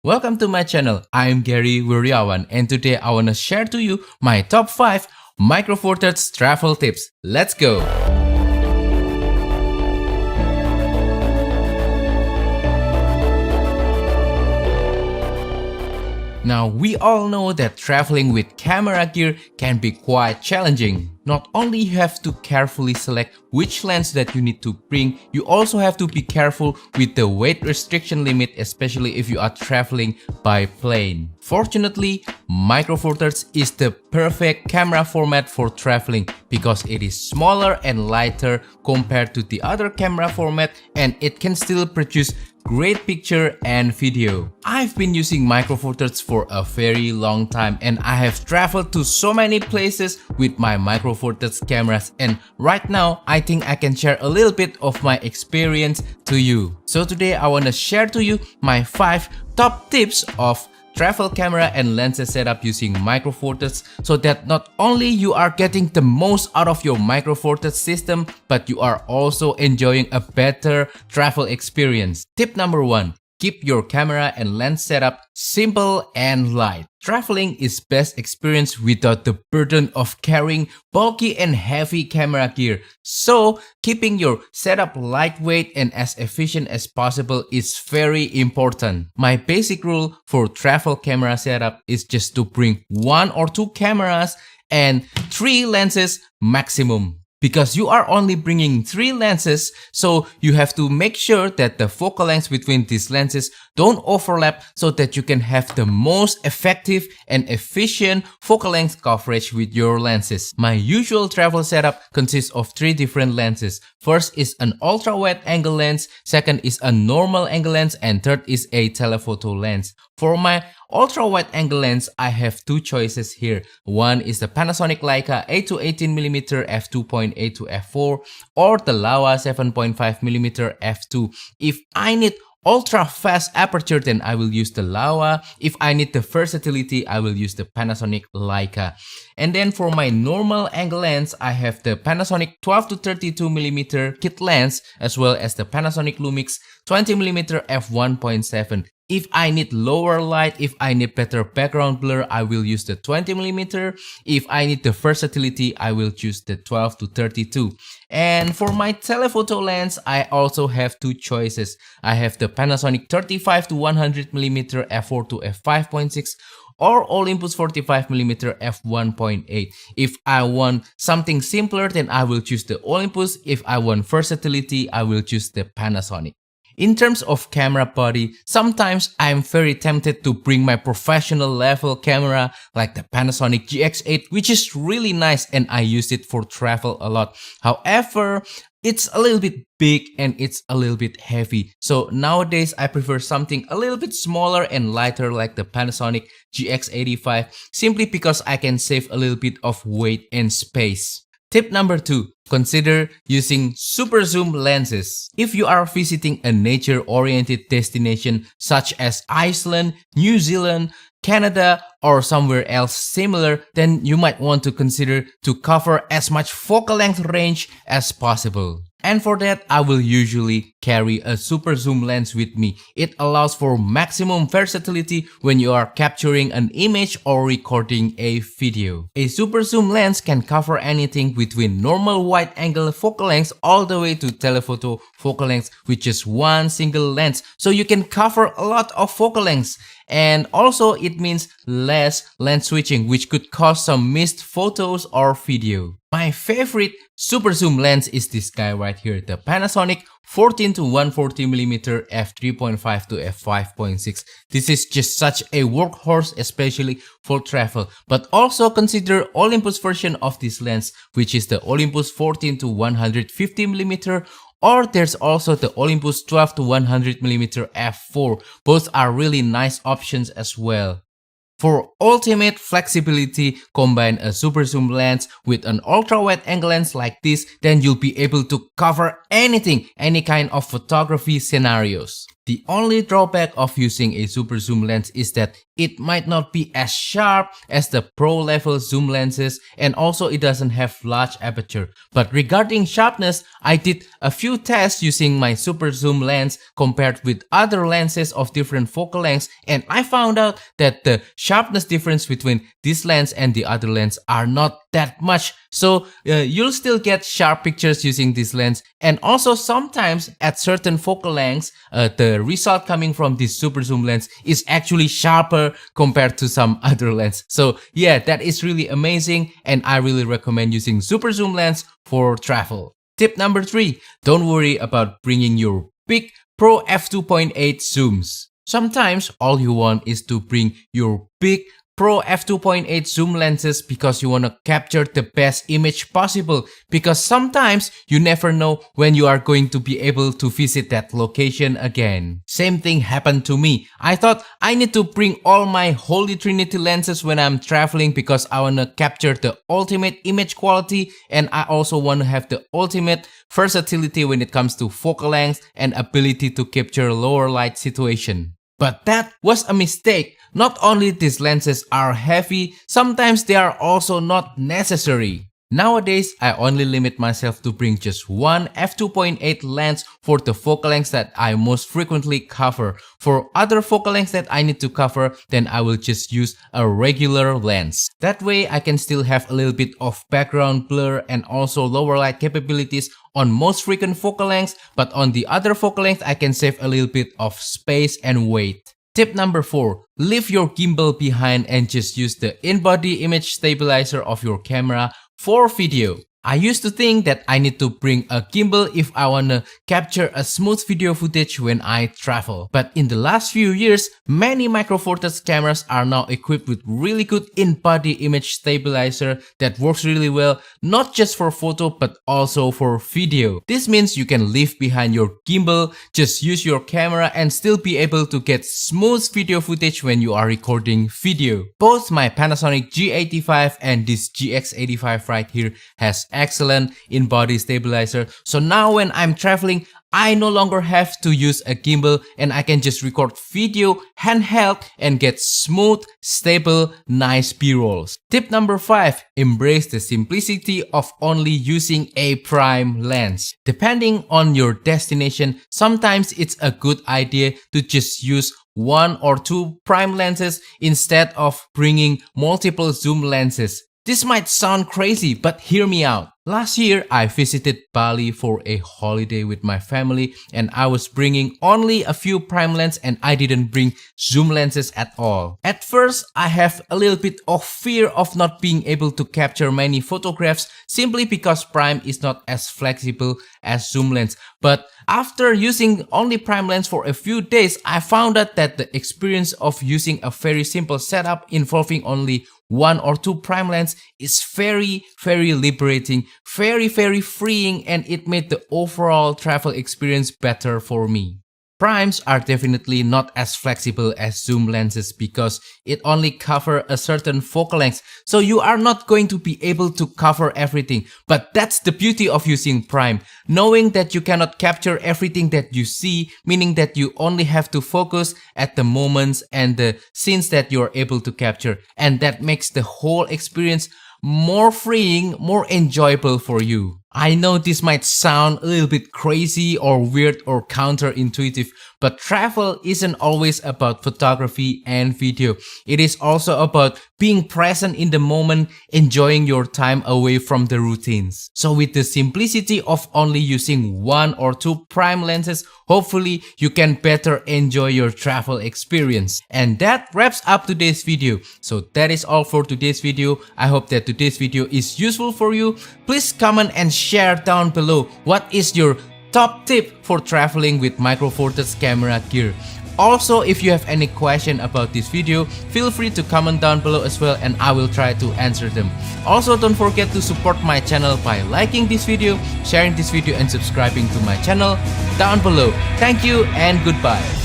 Welcome to my channel. I'm Gary Wiryawan and today I want to share to you my top 5 Micro Four Thirds travel tips. Let's go! Now, we all know that traveling with camera gear can be quite challenging. Not only you have to carefully select which lens that you need to bring, you also have to be careful with the weight restriction limit, especially if you are traveling by plane. Fortunately, Micro Four Thirds is the perfect camera format for traveling because it is smaller and lighter compared to the other camera format, and it can still produce great picture and video. I've been using Micro Four Thirds for a very long time and I have traveled to so many places with my Micro Four Thirds cameras, and right now I think I can share a little bit of my experience to you. So today I want to share to you my 5 top tips of travel camera and lenses setup using Micro Four Thirds, so that not only you are getting the most out of your Micro Four Thirds system, but you are also enjoying a better travel experience. Tip number 1. Keep your camera and lens setup simple and light. Traveling is best experienced without the burden of carrying bulky and heavy camera gear. So, keeping your setup lightweight and as efficient as possible is very important. My basic rule for travel camera setup is just to bring 1 or 2 cameras and 3 lenses maximum. Because you are only bringing 3 lenses, so you have to make sure that the focal lengths between these lenses don't overlap so that you can have the most effective and efficient focal length coverage with your lenses. My usual travel setup consists of 3 different lenses. First is an ultra wide angle lens, second is a normal angle lens, and third is a telephoto lens. For my ultra wide angle lens, I have 2 choices here. One is the Panasonic Leica 8 to 18mm f2.8 to f4 or the Laowa 7.5mm f2. If I need ultra fast aperture, then I will use the Laowa. If I need the versatility, I will use the Panasonic Leica. And then for my normal angle lens, I have the Panasonic 12 to 32mm kit lens as well as the Panasonic Lumix 20mm f1.7. If I need lower light, if I need better background blur, I will use the 20mm. If I need the versatility, I will choose the 12 to 32. And for my telephoto lens, I also have 2 choices. I have the Panasonic 35 to 100mm f4 to f5.6 or Olympus 45mm f1.8. If I want something simpler, then I will choose the Olympus. If I want versatility, I will choose the Panasonic. In terms of camera body, sometimes I'm very tempted to bring my professional level camera like the Panasonic GX8, which is really nice and I use it for travel a lot. However, it's a little bit big and it's a little bit heavy. So nowadays I prefer something a little bit smaller and lighter like the Panasonic GX85, simply because I can save a little bit of weight and space. Tip number 2. Consider using super zoom lenses. If you are visiting a nature-oriented destination such as Iceland, New Zealand, Canada, or somewhere else similar, then you might want to consider to cover as much focal length range as possible. And for that, I will usually carry a super zoom lens with me. It allows for maximum versatility when you are capturing an image or recording a video. A super zoom lens can cover anything between normal wide angle focal lengths all the way to telephoto focal lengths with just one single lens. So you can cover a lot of focal lengths. And also it means less lens switching, which could cause some missed photos or video. My favorite super zoom lens is this guy right here, the Panasonic 14 to 140mm f3.5 to f5.6. This is just such a workhorse, especially for travel. But also consider Olympus version of this lens, which is the Olympus 14 to 150mm, or there's also the Olympus 12 to 100mm f4. Both are really nice options as well. For ultimate flexibility, combine a super zoom lens with an ultra wide angle lens like this, then you'll be able to cover anything, any kind of photography scenarios. The only drawback of using a super zoom lens is that it might not be as sharp as the pro level zoom lenses, and also it doesn't have large aperture. But regarding sharpness, I did a few tests using my super zoom lens compared with other lenses of different focal lengths, and I found out that the sharpness difference between this lens and the other lens are not that much. So you'll still get sharp pictures using this lens, and also sometimes at certain focal lengths the result coming from this super zoom lens is actually sharper compared to some other lens. So yeah, that is really amazing, and I really recommend using super zoom lens for travel. Tip number 3, don't worry about bringing your big Pro f2.8 zooms. Sometimes all you want is to bring your big Pro f2.8 zoom lenses because you want to capture the best image possible, because sometimes you never know when you are going to be able to visit that location again. Same thing happened to me. I thought I need to bring all my Holy Trinity lenses when I'm traveling because I want to capture the ultimate image quality, and I also want to have the ultimate versatility when it comes to focal length and ability to capture lower light situation. But that was a mistake. Not only these lenses are heavy, sometimes they are also not necessary. Nowadays, I only limit myself to bring just one f2.8 lens for the focal lengths that I most frequently cover. For other focal lengths that I need to cover, then I will just use a regular lens. That way, I can still have a little bit of background blur and also lower light capabilities on most frequent focal lengths, but on the other focal length, I can save a little bit of space and weight. Tip number 4, leave your gimbal behind and just use the in-body image stabilizer of your camera for video. I used to think that I need to bring a gimbal if I wanna capture a smooth video footage when I travel. But in the last few years, many Micro Four Thirds cameras are now equipped with really good in-body image stabilizer that works really well, not just for photo but also for video. This means you can leave behind your gimbal, just use your camera and still be able to get smooth video footage when you are recording video. Both my Panasonic G85 and this GX85 right here has excellent in-body stabilizer. So now when I'm traveling, I no longer have to use a gimbal and I can just record video handheld and get smooth, stable, nice B-rolls. Tip number 5, embrace the simplicity of only using a prime lens. Depending on your destination, sometimes it's a good idea to just use 1 or 2 prime lenses instead of bringing multiple zoom lenses. This might sound crazy, but hear me out. Last year, I visited Bali for a holiday with my family and I was bringing only a few prime lenses and I didn't bring zoom lenses at all. At first, I have a little bit of fear of not being able to capture many photographs simply because prime is not as flexible as zoom lens. But after using only prime lens for a few days, I found out that the experience of using a very simple setup involving only 1 or 2 prime lens is very liberating, very freeing, and it made the overall travel experience better for me. Primes are definitely not as flexible as zoom lenses because it only covers a certain focal length, so you are not going to be able to cover everything. But that's the beauty of using prime, knowing that you cannot capture everything that you see, meaning that you only have to focus at the moments and the scenes that you are able to capture, and that makes the whole experience more freeing, more enjoyable for you. I know this might sound a little bit crazy or weird or counterintuitive, but travel isn't always about photography and video. It is also about being present in the moment, enjoying your time away from the routines. So with the simplicity of only using 1 or 2 prime lenses, hopefully you can better enjoy your travel experience. And that wraps up today's video. So that is all for today's video. I hope that today's video is useful for you. Please comment and share down below what is your top tip for traveling with Micro Four Thirds camera gear. Also, if you have any question about this video, feel free to comment down below as well and I will try to answer them. Also, don't forget to support my channel by liking this video, sharing this video and subscribing to my channel down below. Thank you and goodbye.